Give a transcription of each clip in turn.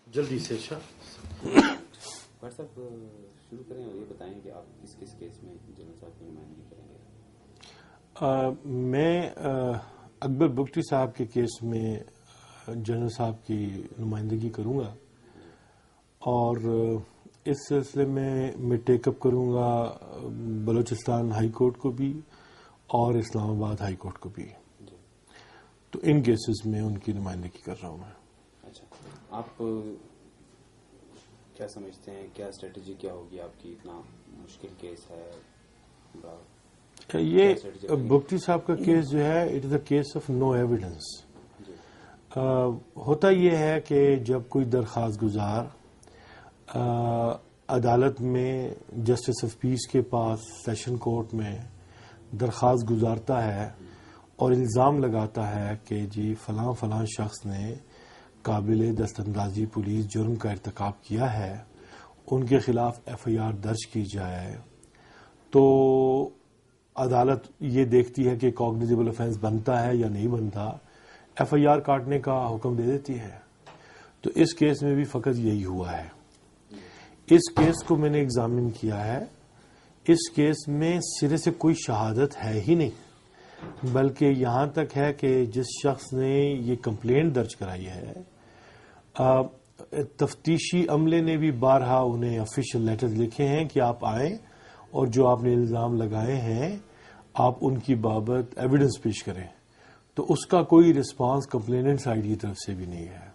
جلدی سے اچھا بٹ صاحب شروع کریں اور یہ بتائیں کہ آپ کس کس کیس میں جنرل صاحب کی نمائندگی کریں گے؟ میں اکبر بگٹی صاحب کے کیس میں جنرل صاحب کی نمائندگی کروں گا، اور اس سلسلے میں ٹیک اپ کروں گا بلوچستان ہائی کورٹ کو بھی اور اسلام آباد ہائی کورٹ کو بھی. تو ان کیسز میں ان کی نمائندگی کر رہا ہوں میں. اچھا، آپ کیا سمجھتے ہیں، کیا اسٹریٹجی کیا ہوگی آپ کی؟ اتنا مشکل کیس ہے یہ بگٹی صاحب کا کیس جو ہے it is a case of no evidence. ہوتا یہ ہے کہ جب کوئی درخواست گزار عدالت میں جسٹس آف پیس کے پاس سیشن کورٹ میں درخواست گزارتا ہے اور الزام لگاتا ہے کہ جی فلاں فلاں شخص نے قابل دست اندازی پولیس جرم کا ارتکاب کیا ہے، ان کے خلاف ایف آئی آر درج کی جائے، تو عدالت یہ دیکھتی ہے کہ کاگنیزیبل آفینس بنتا ہے یا نہیں بنتا، ایف آئی آر کاٹنے کا حکم دے دیتی ہے. تو اس کیس میں بھی فقط یہی ہوا ہے. اس کیس کو میں نے ایگزامن کیا ہے. اس کیس میں سرے سے کوئی شہادت ہے ہی نہیں، بلکہ یہاں تک ہے کہ جس شخص نے یہ کمپلینٹ درج کرائی ہے، تفتیشی عملے نے بھی بارہا انہیں آفیشیل لیٹر لکھے ہیں کہ آپ آئیں اور جو آپ نے الزام لگائے ہیں آپ ان کی بابت ایویڈنس پیش کریں. تو اس کا کوئی رسپانس کمپلیننٹ سائڈ کی طرف سے بھی نہیں ہے.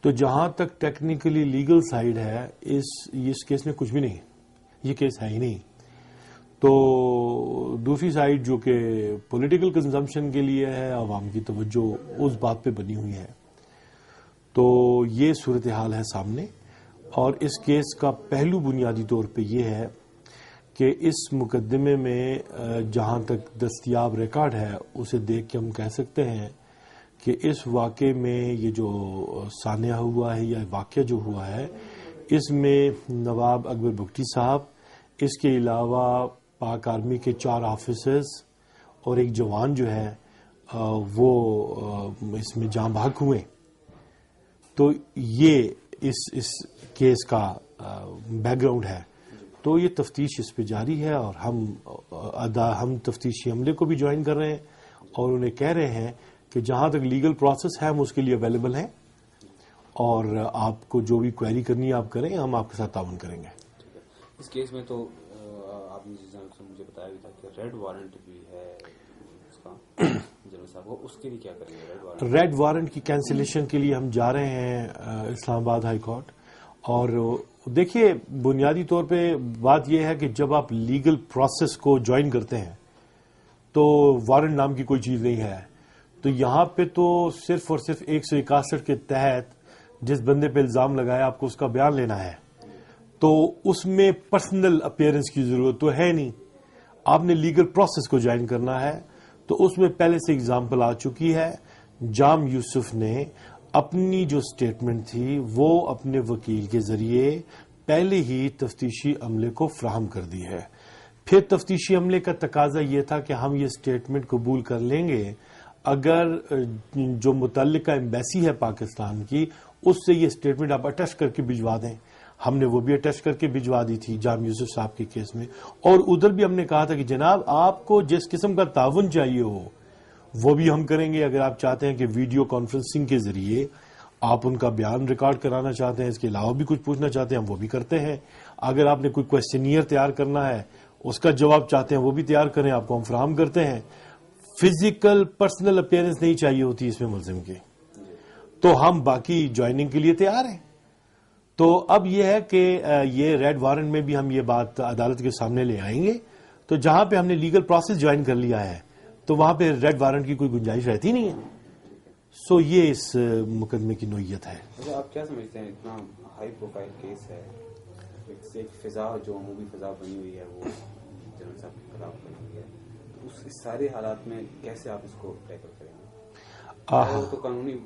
تو جہاں تک ٹیکنیکلی لیگل سائڈ ہے اس کیس میں کچھ بھی نہیں، یہ کیس ہے ہی نہیں. تو دوسری سائڈ جو کہ پولیٹیکل کنزمپشن کے لیے ہے، عوام کی توجہ اس بات پہ بنی ہوئی ہے. تو یہ صورتحال ہے سامنے، اور اس کیس کا پہلو بنیادی طور پہ یہ ہے کہ اس مقدمے میں جہاں تک دستیاب ریکارڈ ہے اسے دیکھ کے ہم کہہ سکتے ہیں کہ اس واقعے میں یہ جو سانحہ ہوا ہے یا واقعہ جو ہوا ہے، اس میں نواب اکبر بگٹی صاحب، اس کے علاوہ پاک آرمی کے 4 آفیسرز اور ایک جوان جو ہے وہ اس میں جاں بحق ہوئے. تو یہ اس کیس کا بیک گراؤنڈ ہے. تو یہ تفتیش اس پہ جاری ہے، اور ہم تفتیشی عملے کو بھی جوائن کر رہے ہیں اور انہیں کہہ رہے ہیں کہ جہاں تک لیگل پروسیس ہے ہم اس کے لیے اویلیبل ہیں، اور آپ کو جو بھی کوئری کرنی ہے آپ کریں، ہم آپ کے ساتھ تعاون کریں گے. اس کیس میں تو آپ نے مجھے بتایا بھی تھا کہ ریڈ وارنٹ بھی ہے اس کا جنرل صاحب کو، اس کے لیے کیا کریں گے؟ ریڈ وارنٹ کی کینسلیشن کے لیے ہم جا رہے ہیں اسلام آباد ہائی کورٹ. اور دیکھیے بنیادی طور پہ بات یہ ہے کہ جب آپ لیگل پروسیس کو جوائن کرتے ہیں تو وارنٹ نام کی کوئی چیز نہیں ہے. تو یہاں پہ تو صرف اور صرف 161 کے تحت جس بندے پہ الزام لگایا آپ کو اس کا بیان لینا ہے. تو اس میں پرسنل اپیئرنس کی ضرورت تو ہے نہیں، آپ نے لیگل پروسیس کو جوائن کرنا ہے. تو اس میں پہلے سے اگزامپل آ چکی ہے. جام یوسف نے اپنی جو سٹیٹمنٹ تھی وہ اپنے وکیل کے ذریعے پہلے ہی تفتیشی عملے کو فراہم کر دی ہے. پھر تفتیشی عملے کا تقاضا یہ تھا کہ ہم یہ سٹیٹمنٹ قبول کر لیں گے اگر جو متعلقہ ایمبیسی ہے پاکستان کی اس سے یہ سٹیٹمنٹ آپ اٹیچ کر کے بھجوا دیں. ہم نے وہ بھی اٹیچ کر کے بھجوا دی تھی جام یوسف صاحب کے کیس میں. اور ادھر بھی ہم نے کہا تھا کہ جناب آپ کو جس قسم کا تعاون چاہیے ہو وہ بھی ہم کریں گے. اگر آپ چاہتے ہیں کہ ویڈیو کانفرنسنگ کے ذریعے آپ ان کا بیان ریکارڈ کرانا چاہتے ہیں، اس کے علاوہ بھی کچھ پوچھنا چاہتے ہیں، ہم وہ بھی کرتے ہیں. اگر آپ نے کوئی کویسچنیئر تیار کرنا ہے اس کا جواب چاہتے ہیں وہ بھی تیار کریں، آپ کو ہم فراہم کرتے ہیں. فزیکل پرسنل اپیئرنس نہیں چاہیے ہوتی اس میں ملزم کی. تو ہم باقی جوائننگ کے لیے تیار ہیں. تو اب یہ ہے کہ یہ ریڈ وارنٹ میں بھی ہم یہ بات عدالت کے سامنے لے آئیں گے. تو جہاں پہ ہم نے لیگل پروسیس جوائن کر لیا ہے تو وہاں پہ ریڈ وارنٹ کی کوئی گنجائش رہتی نہیں ہے. سو یہ اس مقدمے کی نوعیت ہے. آپ کیا سمجھتے ہیں اتنا ہائی پروفائل کیس ہے، ایک فضا جو عمومی فضا بنی ہوئی ہے وہ جنرل صاحب کے خلاف بنی ہوئی ہے، اس سارے حالات میں کیسے آپ اس کو ٹیکل کریں گے؟ تو قانونی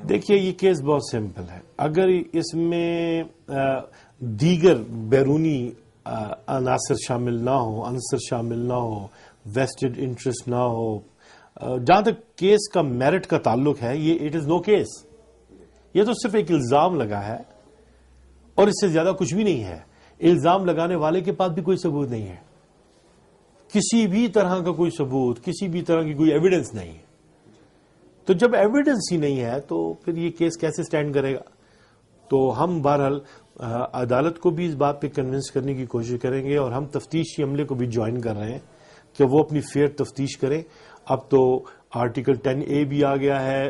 دیکھیے یہ کیس بہت سمپل ہے. اگر اس میں دیگر بیرونی عناصر شامل نہ ہو، ویسٹڈ انٹرسٹ نہ ہو، جہاں تک کیس کا میرٹ کا تعلق ہے، یہ اٹ از نو کیس، یہ تو صرف ایک الزام لگا ہے اور اس سے زیادہ کچھ بھی نہیں ہے. الزام لگانے والے کے پاس بھی کوئی ثبوت نہیں ہے، کسی بھی طرح کا کوئی ثبوت، کسی بھی طرح کی کوئی ایویڈنس نہیں ہے. تو جب ایویڈنس ہی نہیں ہے تو پھر یہ کیس کیسے سٹینڈ کرے گا؟ تو ہم بہرحال عدالت کو بھی اس بات پہ کنونس کرنے کی کوشش کریں گے، اور ہم تفتیشی عملے کو بھی جوائن کر رہے ہیں کہ وہ اپنی فیئر تفتیش کریں. اب تو آرٹیکل 10A بھی آ گیا ہے،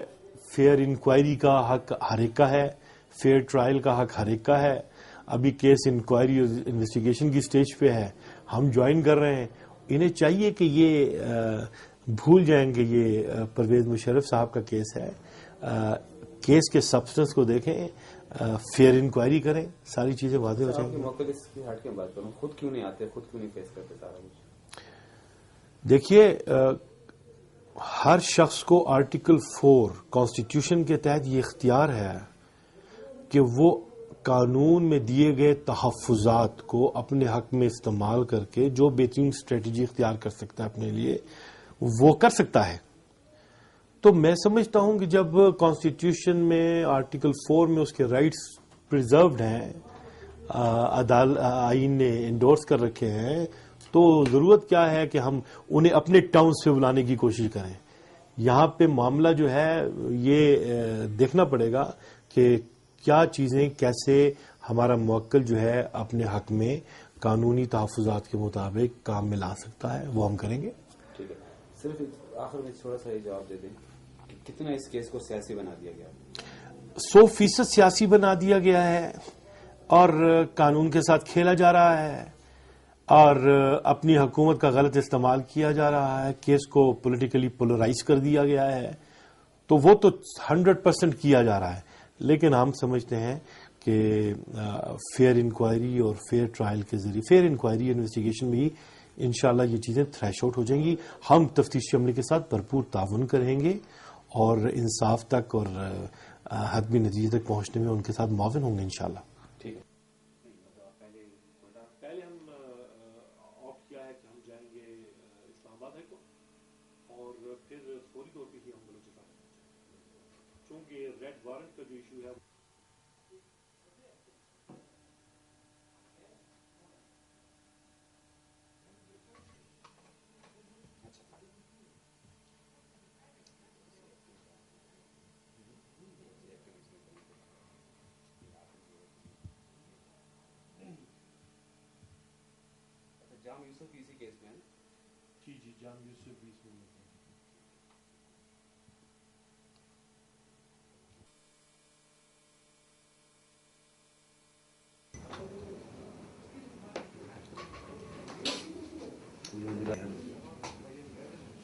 فیئر انکوائری کا حق ہر ایک کا ہے، فیئر ٹرائل کا حق ہر ایک کا ہے. ابھی کیس انکوائری اور انویسٹیگیشن کی سٹیج پہ ہے، ہم جوائن کر رہے ہیں. انہیں چاہیے کہ یہ بھول جائیں کہ یہ پرویز مشرف صاحب کا کیس ہے. کیس کے سبسٹنس کو دیکھیں، فیئر انکوائری کریں، ساری چیزیں واضح ہو جائیں گی. موقع اس کی ہٹ کے بات کروں، خود کیوں نہیں آتے، خود کیوں نہیں فیس کرتے سارا کچھ؟ دیکھیے، ہر شخص کو آرٹیکل 4 کانسٹیٹیوشن کے تحت یہ اختیار ہے کہ وہ قانون میں دیے گئے تحفظات کو اپنے حق میں استعمال کر کے جو بہترین اسٹریٹجی اختیار کر سکتا ہے اپنے لیے وہ کر سکتا ہے. تو میں سمجھتا ہوں کہ جب کانسٹیٹیوشن میں آرٹیکل 4 میں اس کے رائٹس پریزروڈ ہیں، آئین نے انڈورس کر رکھے ہیں، تو ضرورت کیا ہے کہ ہم انہیں اپنے ٹاؤنز پہ بلانے کی کوشش کریں. یہاں پہ معاملہ جو ہے یہ دیکھنا پڑے گا کہ کیا چیزیں کیسے ہمارا موکل جو ہے اپنے حق میں قانونی تحفظات کے مطابق کام میں لا سکتا ہے، وہ ہم کریں گے. ٹھیک ہے، صرف آخر میں تھوڑا سا یہ جواب دے دیں کہ کتنا اس کیس کو سیاسی بنا دیا گیا؟ 100% سیاسی بنا دیا گیا ہے، اور قانون کے ساتھ کھیلا جا رہا ہے، اور اپنی حکومت کا غلط استعمال کیا جا رہا ہے. کیس کو پولیٹیکلی پولرائز کر دیا گیا ہے. تو وہ تو 100% کیا جا رہا ہے، لیکن ہم سمجھتے ہیں کہ فیئر انکوائری اور فیئر ٹرائل کے ذریعے، فیئر انکوائری انویسٹیگیشن میں ہی انشاءاللہ یہ چیزیں تھریش آؤٹ ہو جائیں گی. ہم تفتیشی عملے کے ساتھ بھرپور تعاون کریں گے اور انصاف تک اور حتمی نتیجے تک پہنچنے میں ان کے ساتھ معاون ہوں گے انشاءاللہ. ٹھیک ہے. پہلے ہم آپٹ کیا ہے کہ ہم جائیں گے اسلام آباد ہائی کورٹ، اور پھر فوری طور پہ ہی ہم بلوچستان، چونکہ ریڈ وارنٹ کا جو ایشو ہے جام یوسف اسی کیس میں ہے. جی جام یوسف بھی اس میں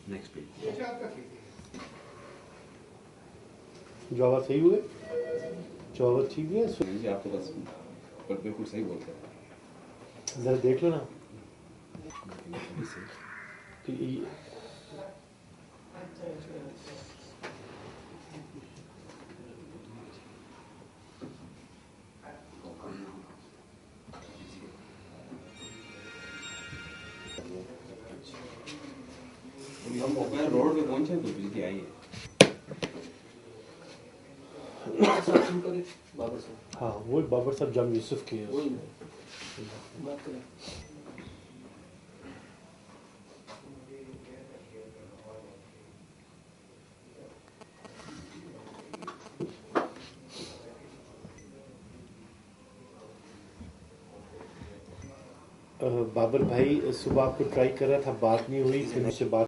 نیکسٹ پیج. جواب صحیح ہوئے، جواب ٹھیک ہے. جی آپ تو بس بالکل صحیح بولتے ہیں. ذرا دیکھ لو نا. تو ہم روڈ پہ پہنچے تو بجلی آئی ہے. ہاں وہ بابر صاحب جام یوسف کے بابر بھائی صبح آپ کو ٹرائی کر رہا تھا، بات نہیں ہوئی، پھر مجھ سے بات